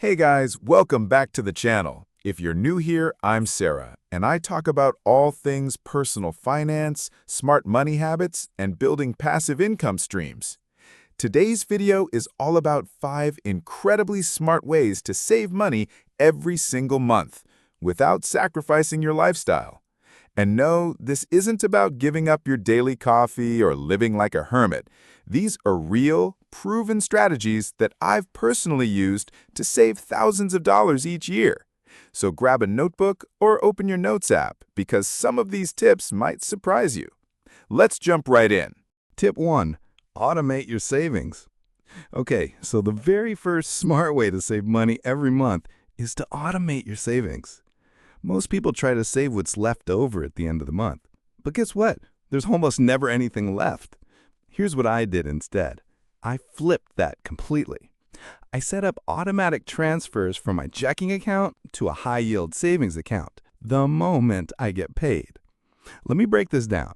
Hey guys, welcome back to the channel. If you're new here, I'm Sarah, and I talk about all things personal finance, smart money habits, and building passive income streams. Today's video is all about 5 incredibly smart ways to save money every single month without sacrificing your lifestyle. And no, this isn't about giving up your daily coffee or living like a hermit. These are real, proven strategies that I've personally used to save thousands of dollars each year. So grab a notebook or open your Notes app because some of these tips might surprise you. Let's jump right in. Tip 1. Automate your savings. Okay, so the very first smart way to save money every month is to automate your savings. Most people try to save what's left over at the end of the month. But guess what? There's almost never anything left. Here's what I did instead. I flipped that completely. I set up automatic transfers from my checking account to a high-yield savings account the moment I get paid. Let me break this down.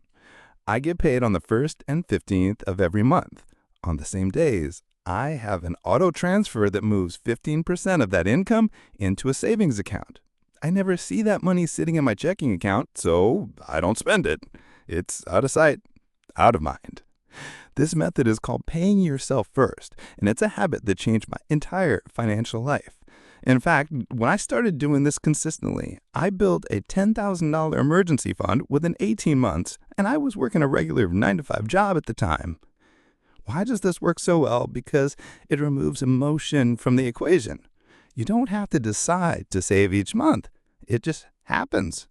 I get paid on the 1st and 15th of every month. On the same days, I have an auto transfer that moves 15% of that income into a savings account. I never see that money sitting in my checking account, so I don't spend it. It's out of sight, out of mind. This method is called paying yourself first, and it's a habit that changed my entire financial life. In fact, when I started doing this consistently, I built a $10,000 emergency fund within 18 months, and I was working a regular 9-to-5 job at the time. Why does this work so well? Because it removes emotion from the equation. You don't have to decide to save each month. It just happens.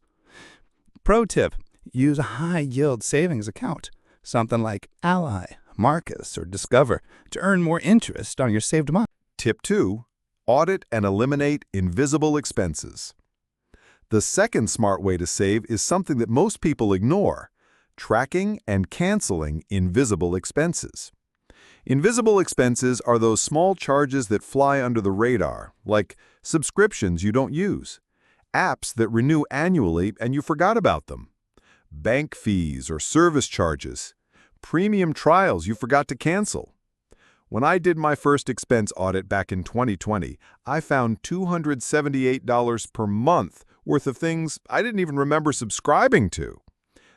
Pro tip, use a high-yield savings account, something like Ally, Marcus, or Discover, to earn more interest on your saved money. Tip 2. Audit and eliminate invisible expenses. The second smart way to save is something that most people ignore: tracking and canceling invisible expenses. Invisible expenses are those small charges that fly under the radar, like subscriptions you don't use, apps that renew annually and you forgot about them, bank fees or service charges, premium trials you forgot to cancel. When I did my first expense audit back in 2020, I found $278 per month worth of things I didn't even remember subscribing to.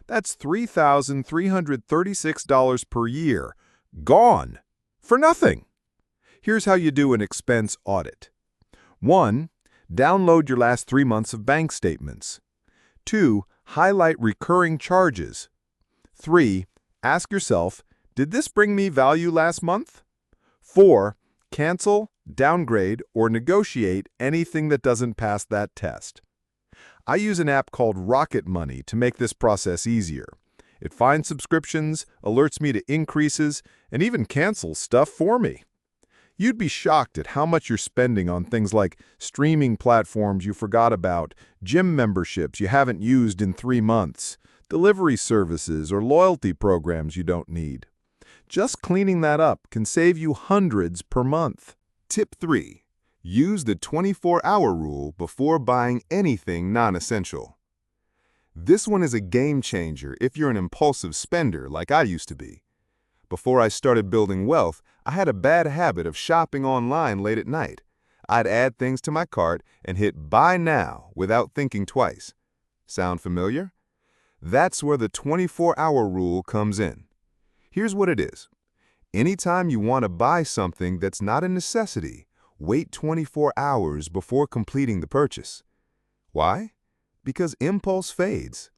That's $3,336 per year. Gone. For nothing. Here's how you do an expense audit. 1. Download your last 3 months of bank statements. 2. Highlight recurring charges. 3. Ask yourself, did this bring me value last month? 4. Cancel, downgrade, or negotiate anything that doesn't pass that test. I use an app called Rocket Money to make this process easier. It finds subscriptions, alerts me to increases, and even cancels stuff for me. You'd be shocked at how much you're spending on things like streaming platforms you forgot about, gym memberships you haven't used in 3 months, delivery services, or loyalty programs you don't need. Just cleaning that up can save you hundreds per month. Tip 3. Use the 24-hour rule before buying anything non-essential. This one is a game changer if you're an impulsive spender like I used to be. Before I started building wealth, I had a bad habit of shopping online late at night. I'd add things to my cart and hit buy now without thinking twice. Sound familiar? That's where the 24-hour rule comes in. Here's what it is. Anytime you want to buy something that's not a necessity, wait 24 hours before completing the purchase. Why? Because impulse fades.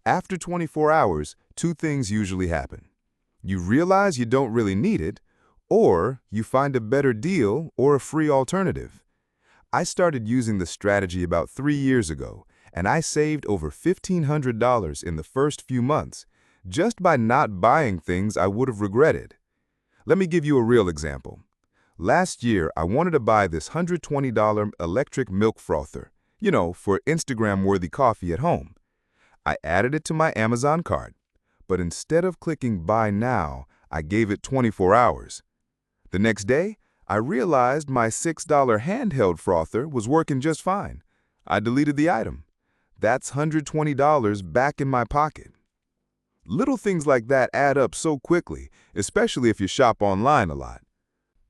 After 24 hours, 2 things usually happen. You realize you don't really need it, or you find a better deal or a free alternative. I started using this strategy about 3 years ago, and I saved over $1,500 in the first few months just by not buying things I would have regretted. Let me give you a real example. Last year, I wanted to buy this $120 electric milk frother, for Instagram-worthy coffee at home. I added it to my Amazon cart, but instead of clicking Buy Now, I gave it 24 hours. The next day, I realized my $6 handheld frother was working just fine. I deleted the item. That's $120 back in my pocket. Little things like that add up so quickly, especially if you shop online a lot.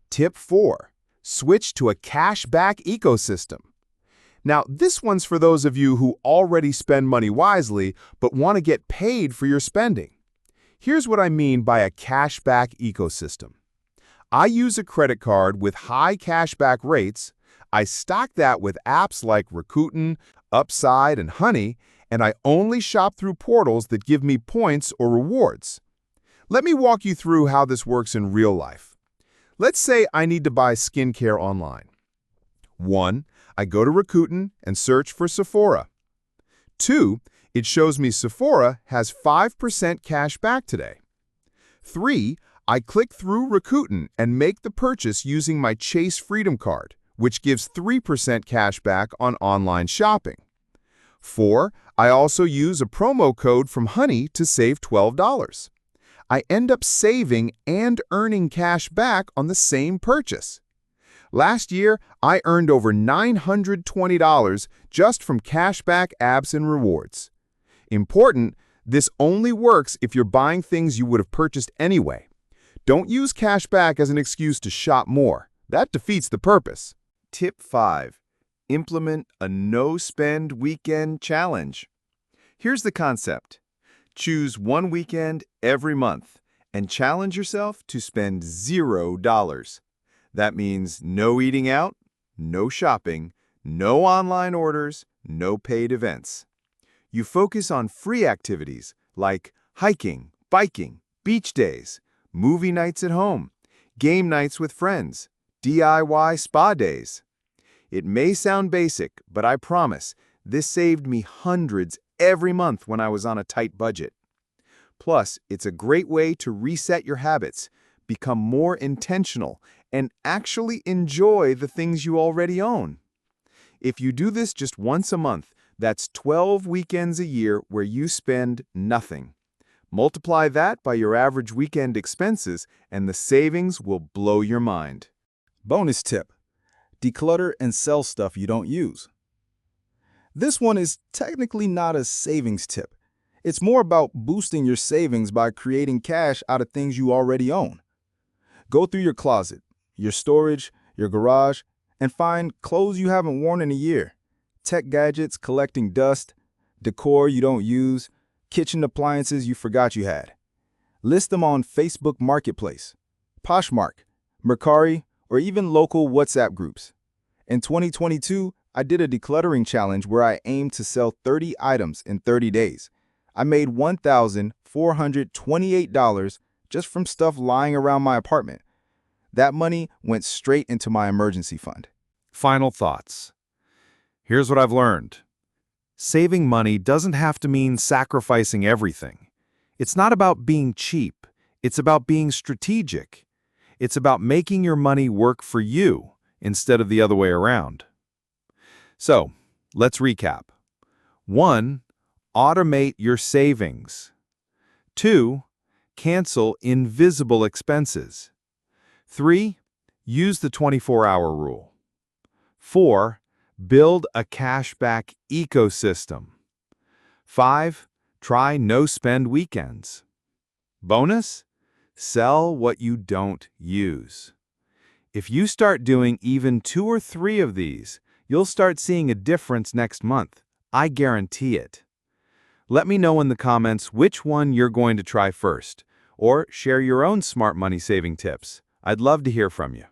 Tip 4. Switch to a cash-back ecosystem. Now, this one's for those of you who already spend money wisely but want to get paid for your spending. Here's what I mean by a cash-back ecosystem. I use a credit card with high cashback rates. I stock that with apps like Rakuten, Upside, and Honey, and I only shop through portals that give me points or rewards. Let me walk you through how this works in real life. Let's say I need to buy skincare online. 1. I go to Rakuten and search for Sephora. 2. It shows me Sephora has 5% cash back today. 3. I click through Rakuten and make the purchase using my Chase Freedom Card, which gives 3% cash back on online shopping. 4. I also use a promo code from Honey to save $12. I end up saving and earning cash back on the same purchase. Last year, I earned over $920 just from cashback apps and rewards. Important, this only works if you're buying things you would have purchased anyway. Don't use cashback as an excuse to shop more. That defeats the purpose. Tip 5. Implement a no-spend weekend challenge. Here's the concept. Choose one weekend every month and challenge yourself to spend $0. That means no eating out, no shopping, no online orders, no paid events. You focus on free activities like hiking, biking, beach days, movie nights at home, game nights with friends, DIY spa days. It may sound basic, but I promise this saved me hundreds every month when I was on a tight budget. Plus, it's a great way to reset your habits, become more intentional, and actually enjoy the things you already own. If you do this just once a month, that's 12 weekends a year where you spend nothing. Multiply that by your average weekend expenses, and the savings will blow your mind. Bonus tip: declutter and sell stuff you don't use. This one is technically not a savings tip. It's more about boosting your savings by creating cash out of things you already own. Go through your closet, your storage, your garage, and find clothes you haven't worn in a year, tech gadgets collecting dust, decor you don't use, kitchen appliances you forgot you had. List them on Facebook Marketplace, Poshmark, Mercari, or even local WhatsApp groups. In 2022, I did a decluttering challenge where I aimed to sell 30 items in 30 days. I made $1,428 just from stuff lying around my apartment. That money went straight into my emergency fund. Final thoughts. Here's what I've learned. Saving money doesn't have to mean sacrificing everything. It's not about being cheap. It's about being strategic. It's about making your money work for you instead of the other way around. So, let's recap. 1. Automate your savings. 2. Cancel invisible expenses. 3. Use the 24-hour rule. 4. Build a cashback ecosystem. 5. Try no-spend weekends. Bonus? Sell what you don't use. If you start doing even 2 or 3 of these, you'll start seeing a difference next month. I guarantee it. Let me know in the comments which one you're going to try first, or share your own smart money saving tips. I'd love to hear from you.